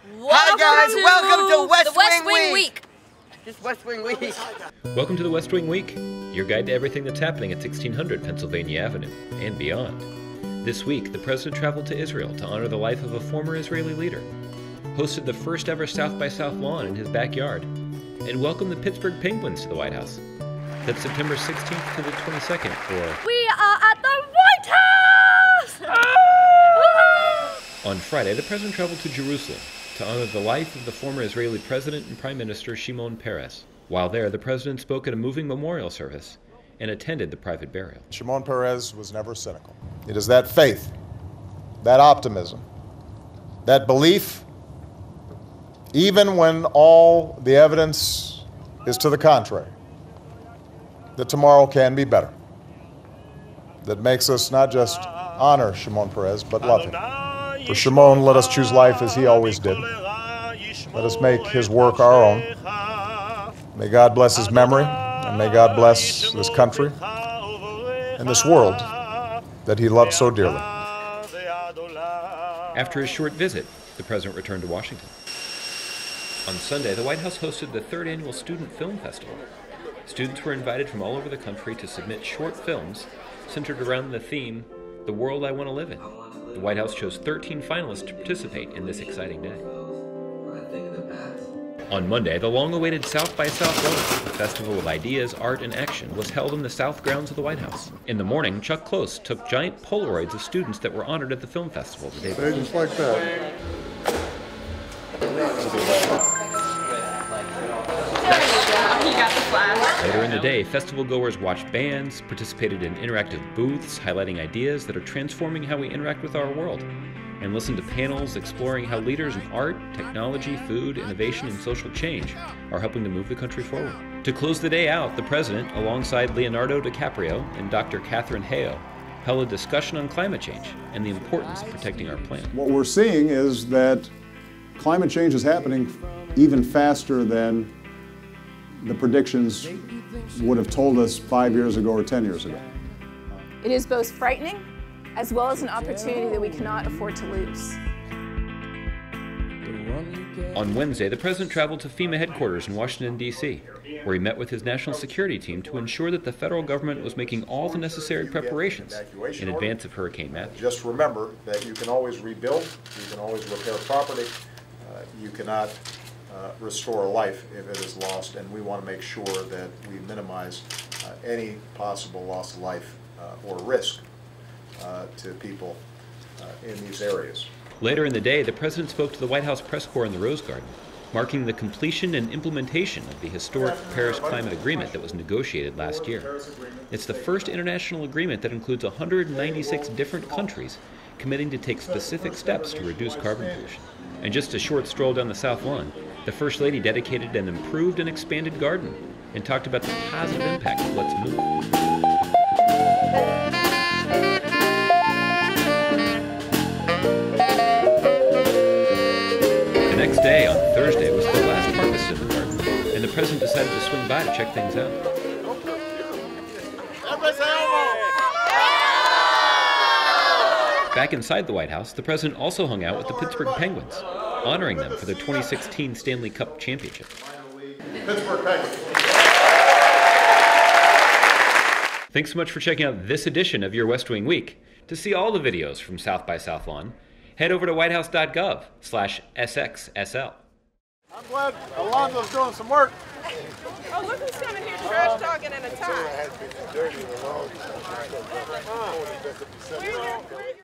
Hi guys, welcome to West Wing Week. It's West Wing Week. Welcome to the West Wing Week, your guide to everything that's happening at 1600 Pennsylvania Avenue and beyond. This week, the President traveled to Israel to honor the life of a former Israeli leader, hosted the first ever South by South lawn in his backyard, and welcomed the Pittsburgh Penguins to the White House. That's September 16th to the 22nd for... We are at the White House! On Friday, the President traveled to Jerusalem to honor the life of the former Israeli President and Prime Minister Shimon Peres. While there, the President spoke at a moving memorial service and attended the private burial. Shimon Peres was never cynical. It is that faith, that optimism, that belief, even when all the evidence is to the contrary, that tomorrow can be better, that makes us not just honor Shimon Peres, but love him. For Shimon, let us choose life as he always did. Let us make his work our own. May God bless his memory, and may God bless this country and this world that he loved so dearly. After his short visit, the President returned to Washington. On Sunday, the White House hosted the third annual Student Film Festival. Students were invited from all over the country to submit short films centered around the theme, The World I Want to Live In. The White House chose 13 finalists to participate in this exciting day. On Monday, the long-awaited South by Southwest, a festival of ideas, art, and action, was held in the South grounds of the White House. In the morning, Chuck Close took giant Polaroids of students that were honored at the film festival the day before. Just like that. Later in the day, festival goers watched bands, participated in interactive booths highlighting ideas that are transforming how we interact with our world, and listened to panels exploring how leaders in art, technology, food, innovation, and social change are helping to move the country forward. To close the day out, the President, alongside Leonardo DiCaprio and Dr. Catherine Hale, held a discussion on climate change and the importance of protecting our planet. What we're seeing is that climate change is happening even faster than the predictions would have told us 5 years ago or 10 years ago. It is both frightening as well as an opportunity that we cannot afford to lose. On Wednesday, the President traveled to FEMA headquarters in Washington, D.C., where he met with his national security team to ensure that the federal government was making all the necessary preparations in advance of Hurricane Matthew. Just remember that you can always rebuild, you can always repair property, you cannot restore a life if it is lost, and we want to make sure that we minimize any possible loss of life or risk to people in these areas. Later in the day, the President spoke to the White House press corps in the Rose Garden, marking the completion and implementation of the historic Paris Climate Agreement that was negotiated last year. It's the first international agreement that includes 196 different countries committing to take specific steps to reduce carbon pollution. And just a short stroll down the South Lawn, the First Lady dedicated an improved and expanded garden and talked about the positive impact of Let's Move. The next day, on Thursday, was the last harvest in the garden, and the President decided to swing by to check things out. Back inside the White House, the President also hung out with the Pittsburgh Penguins, honoring them for their 2016 Stanley Cup championship. Pittsburgh Penguins. Thanks so much for checking out this edition of your West Wing Week. To see all the videos from South by South Lawn, head over to whitehouse.gov/SXSL. I'm glad Alonzo's doing some work. Oh, look who's coming here trash talking in a tie.